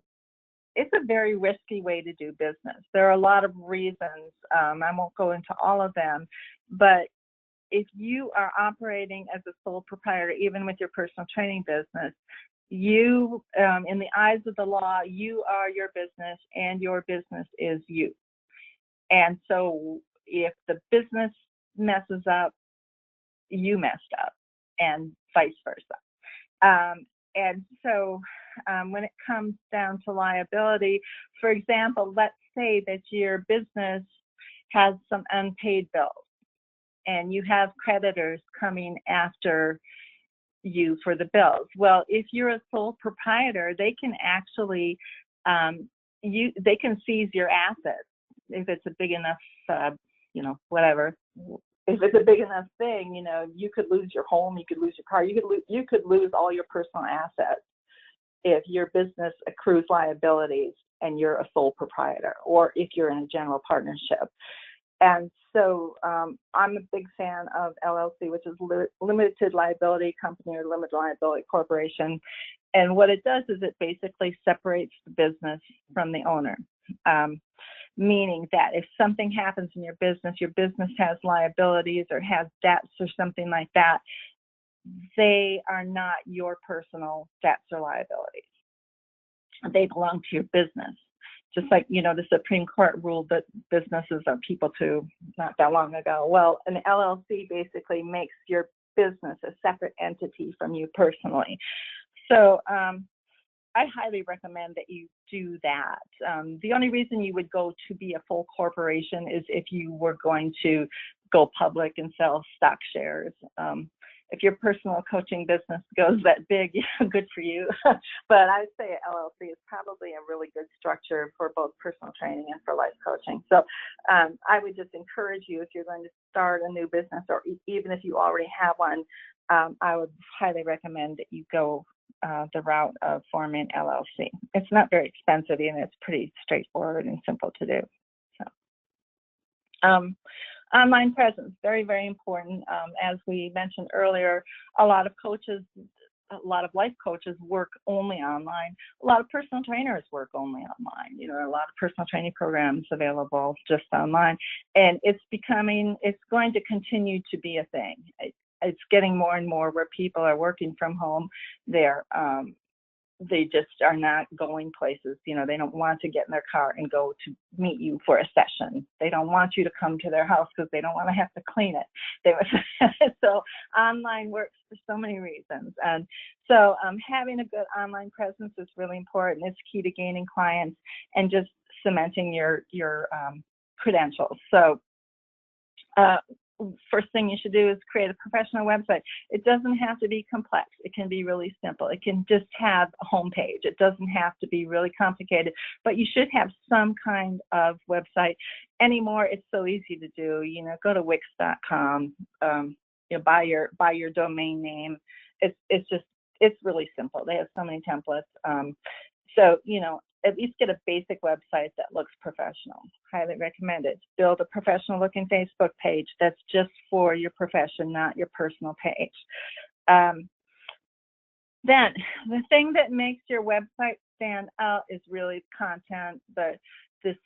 it's a very risky way to do business. There are a lot of reasons. I won't go into all of them, but if you are operating as a sole proprietor, even with your personal training business, you, in the eyes of the law, you are your business and your business is you. And so if the business messes up, you messed up, and vice versa. And so when it comes down to liability, for example, let's say that your business has some unpaid bills and you have creditors coming after you for the bills. Well, if you're a sole proprietor, they can actually, they can seize your assets if it's a big enough, whatever. If it's a big enough thing, you could lose your home, you could lose your car, you could lose all your personal assets if your business accrues liabilities and you're a sole proprietor, or if you're in a general partnership. And so I'm a big fan of LLC, which is limited liability company or limited liability corporation. And what it does is it basically separates the business from the owner. Meaning that if something happens in your business has liabilities or has debts or something like that, they are not your personal debts or liabilities. They belong to your business. Just like, the Supreme Court ruled that businesses are people too, not that long ago. Well, an LLC basically makes your business a separate entity from you personally. So I highly recommend that you do that. The only reason you would go to be a full corporation is if you were going to go public and sell stock shares. If your personal coaching business goes that big, good for you. But I'd say LLC is probably a really good structure for both personal training and for life coaching. So I would just encourage you, if you're going to start a new business, or even if you already have one, I would highly recommend that you go the route of forming LLC. It's not very expensive, and it's pretty straightforward and simple to do. So, online presence, very, very important. As we mentioned earlier, a lot of life coaches work only online. A lot of personal trainers work only online. A lot of personal training programs available just online, and it's going to continue to be a thing. It's getting more and more where people are working from home. They just are not going places. They don't want to get in their car and go to meet you for a session. They don't want you to come to their house because they don't want to have to clean it. So online works for so many reasons. And so having a good online presence is really important. It's key to gaining clients and just cementing your credentials. So first thing you should do is create a professional website. It doesn't have to be complex. It can be really simple. It can just have a homepage. It doesn't have to be really complicated, but you should have some kind of website. Anymore, it's so easy to do. Go to Wix.com, buy your domain name. It's it's really simple. They have so many templates. So, you know, at least get a basic website that looks professional. Highly recommend it. Build a professional looking Facebook page that's just for your profession, not your personal page. Then the thing that makes your website stand out is really content. The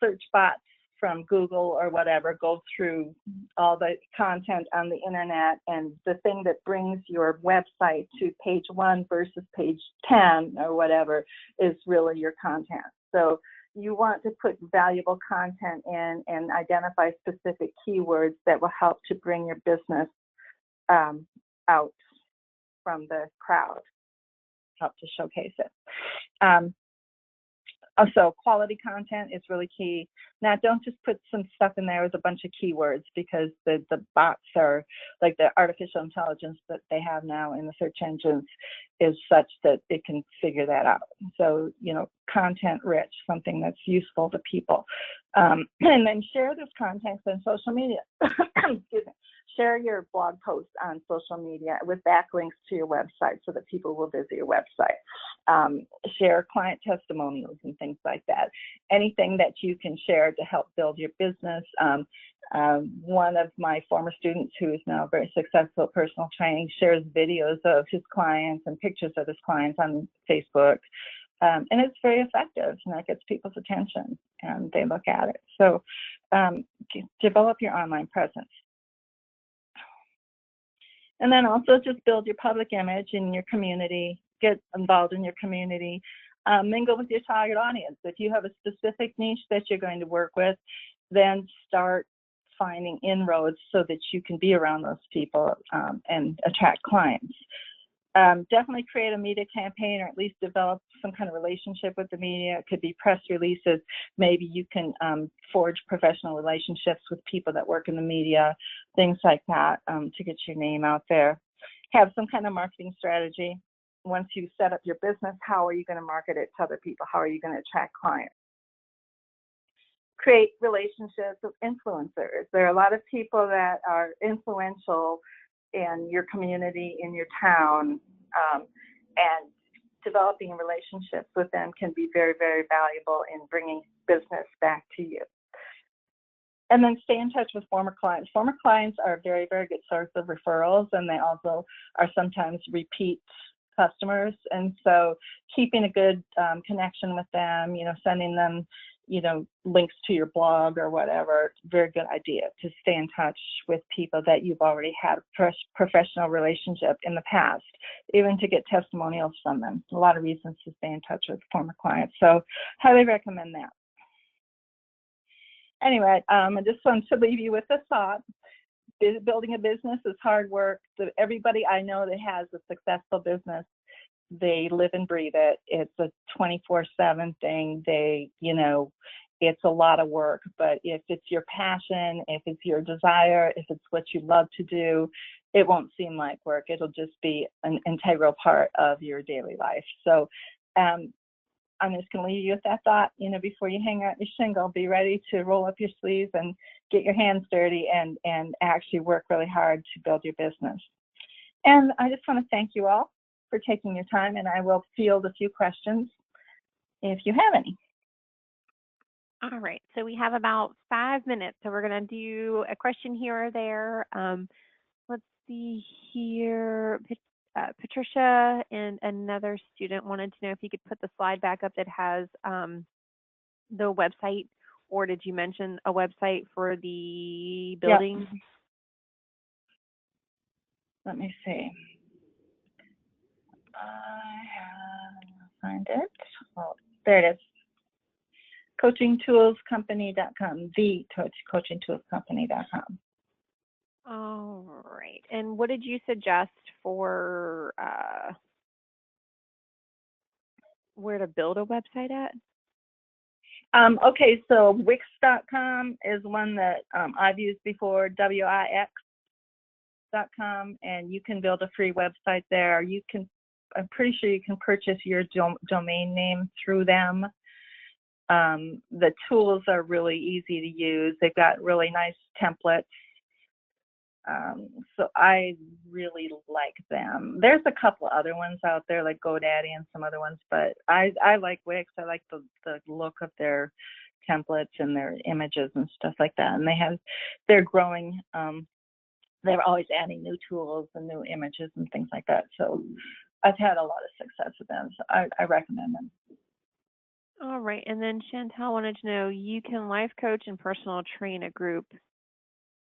search bots from Google or whatever go through all the content on the internet, and the thing that brings your website to page 1 versus page 10 or whatever is really your content. So you want to put valuable content in and identify specific keywords that will help to bring your business out from the crowd, help to showcase it. Also, quality content is really key. Now, don't just put some stuff in there with a bunch of keywords, because the bots are, like, the artificial intelligence that they have now in the search engines is such that it can figure that out. So, you know, content rich, something that's useful to people. And then share this content on social media. Excuse me. Share your blog posts on social media with backlinks to your website so that people will visit your website. Share client testimonials and things like that. Anything that you can share to help build your business. One of my former students, who is now very successful at personal training, shares videos of his clients and pictures of his clients on Facebook. And it's very effective, and that gets people's attention and they look at it. So develop your online presence. And then also just build your public image in your community, get involved in your community, mingle with your target audience. If you have a specific niche that you're going to work with, then start finding inroads so that you can be around those people and attract clients. Definitely create a media campaign, or at least develop some kind of relationship with the media. It could be press releases. Maybe you can forge professional relationships with people that work in the media, things like that, to get your name out there. Have some kind of marketing strategy. Once you set up your business, how are you going to market it to other people? How are you going to attract clients? Create relationships with influencers. There are a lot of people that are influential in your community, in your town, and developing relationships with them can be very, very valuable in bringing business back to you. And then stay in touch with former clients. Former clients are a very, very good source of referrals, and they also are sometimes repeat customers. And so keeping a good connection with them, you know, sending them, you know, links to your blog or whatever, very good idea to stay in touch with people that you've already had a professional relationship in the past, even to get testimonials from them. A lot of reasons to stay in touch with former clients. So highly recommend that. Anyway, I just want to leave you with a thought. Building a business is hard work. Everybody I know that has a successful business, they live and breathe it. It's a 24/7 thing. You know, it's a lot of work, but if it's your passion, if it's your desire, if it's what you love to do, it won't seem like work. It'll just be an integral part of your daily life. So I'm just going to leave you with that thought. You know, before you hang out your shingle, be ready to roll up your sleeves and get your hands dirty and actually work really hard to build your business. And I just want to thank you all for taking your time, and I will field a few questions if you have any. All right, so we have about 5 minutes, so we're going to do a question here or there. Let's see here. Patricia and another student wanted to know if you could put the slide back up that has the website, or did you mention a website for the building? Yep. Let me see. I find it. Oh, there it is. coachingtoolscompany.com, the coachingtoolscompany.com. All right. And what did you suggest for where to build a website at? Okay, so Wix.com is one that I've used before, W.I.T.S.com, and you can build a free website there. You can, I'm pretty sure you can purchase your domain name through them. The tools are really easy to use. They've got really nice templates. So I really like them. There's a couple other ones out there like GoDaddy and some other ones, but I like Wix. I like the look of their templates and their images and stuff like that. And they're growing. They're always adding new tools and new images and things like that. So I've had a lot of success with them. So I recommend them. All right. And then Chantel wanted to know, you can life coach and personal train a group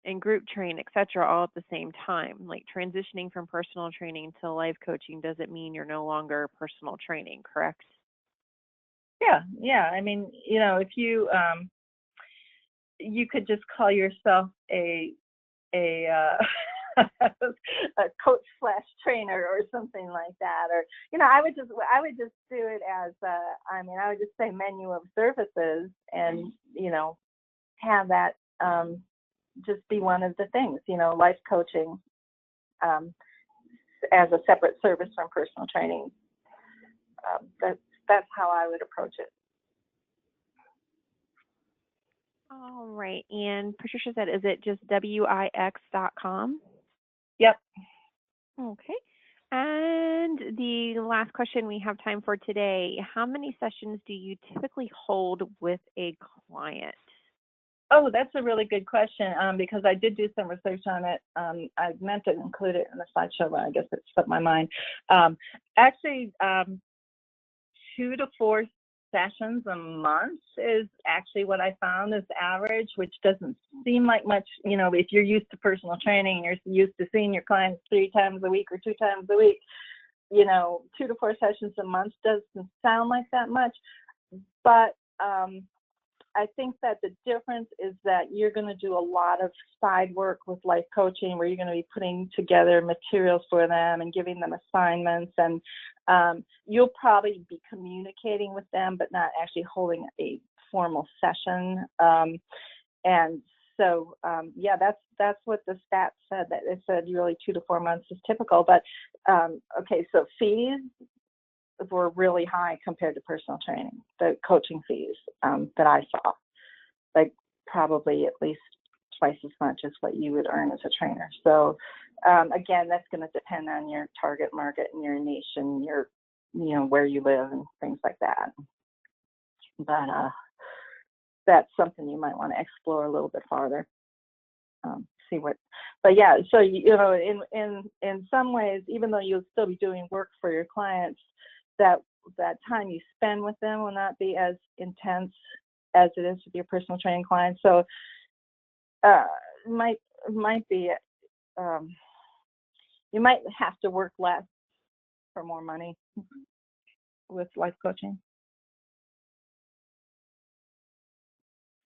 and group train, et cetera, all at the same time. Like transitioning from personal training to life coaching doesn't mean you're no longer personal training, correct? Yeah. I mean, if you you could just call yourself a a coach / trainer or something like that, or I would just do it as I would just say menu of services, and have that just be one of the things, life coaching as a separate service from personal training. That's how I would approach it. All right. And Patricia said, is it just W.I.T.S.com? Yep. Okay. And the last question we have time for today, how many sessions do you typically hold with a client? Oh, that's a really good question, because I did do some research on it. I meant to include it in the slideshow, but I guess it slipped my mind. Actually, 2 to 4 sessions a month is actually what I found is average, which doesn't seem like much. If you're used to personal training and you're used to seeing your clients 3 times a week or 2 times a week, 2 to 4 sessions a month doesn't sound like that much. But I think that the difference is that you're going to do a lot of side work with life coaching, where you're going to be putting together materials for them and giving them assignments, and you'll probably be communicating with them, but not actually holding a formal session. And so, yeah, that's what the stats said. That it said really 2 to 4 months is typical. But okay, so fees were really high compared to personal training, the coaching fees that I saw, like probably at least twice as much as what you would earn as a trainer. So again, that's going to depend on your target market and your niche and your, where you live and things like that. But that's something you might want to explore a little bit farther. But yeah, so in some ways, even though you'll still be doing work for your clients, that time you spend with them will not be as intense as it is with your personal training clients. So might be you might have to work less for more money with life coaching.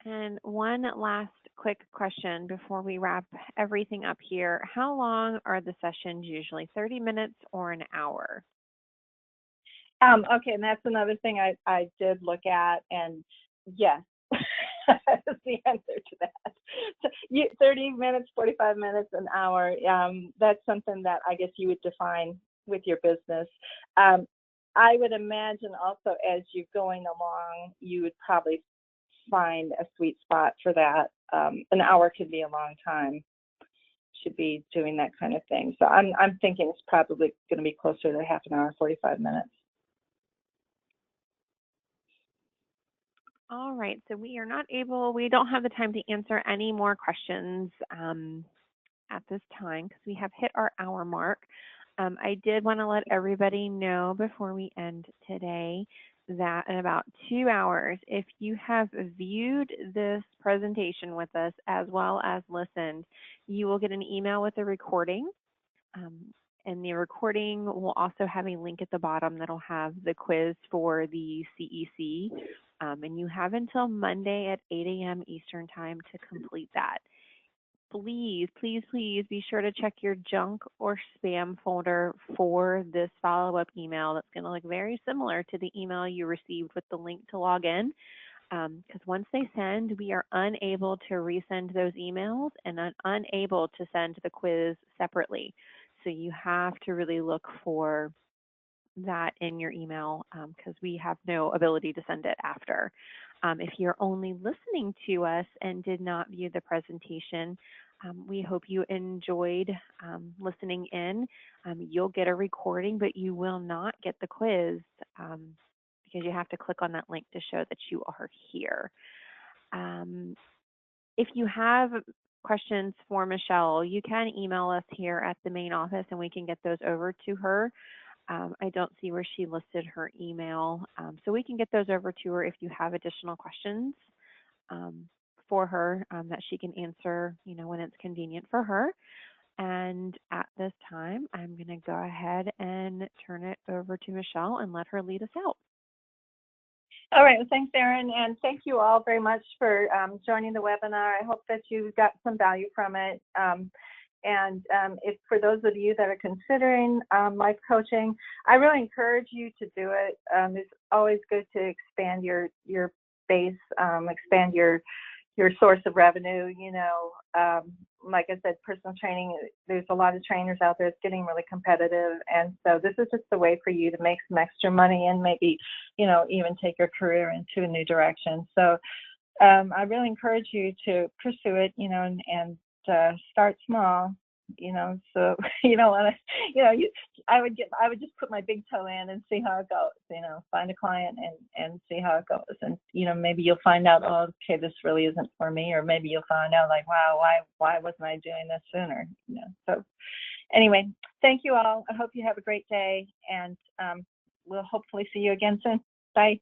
And one last quick question before we wrap everything up here. How long are the sessions usually? 30 minutes or an hour? Okay, and that's another thing I did look at, and yes, that's the answer to that. So 30 minutes, 45 minutes, an hour, that's something that I guess you would define with your business. I would imagine also as you're going along, you would probably find a sweet spot for that. An hour could be a long time. Should be doing that kind of thing. So I'm thinking it's probably going to be closer to half an hour, 45 minutes. All right, so we don't have the time to answer any more questions at this time because we have hit our hour mark. I did want to let everybody know before we end today that in about 2 hours, if you have viewed this presentation with us as well as listened, you will get an email with a recording. And the recording will also have a link at the bottom that'll have the quiz for the CEC. And you have until Monday at 8 a.m. Eastern Time to complete that. Please, please, please be sure to check your junk or spam folder for this follow-up email that's going to look very similar to the email you received with the link to log in. Because once they send, we are unable to resend those emails and unable to send the quiz separately. So you have to really look for that in your email because we have no ability to send it after. If you're only listening to us and did not view the presentation, We hope you enjoyed listening in. You'll get a recording, but you will not get the quiz because you have to click on that link to show that you are here. If you have questions for Michelle, you can email us here at the main office and we can get those over to her. I don't see where she listed her email, so we can get those over to her if you have additional questions for her that she can answer, when it's convenient for her. And at this time, I'm going to go ahead and turn it over to Michelle and let her lead us out. All right, well, thanks, Erin, and thank you all very much for joining the webinar. I hope that you got some value from it. If for those of you that are considering life coaching, I really encourage you to do it. It's always good to expand your base, expand your source of revenue. Like I said, personal training, there's a lot of trainers out there. It's getting really competitive. And so this is just a way for you to make some extra money and maybe, even take your career into a new direction. So I really encourage you to pursue it, and start small, so you don't want to, I would just put my big toe in and see how it goes, find a client and see how it goes. And, maybe you'll find out, oh, okay, this really isn't for me. Or maybe you'll find out like, wow, why wasn't I doing this sooner? So anyway, thank you all. I hope you have a great day, and we'll hopefully see you again soon. Bye.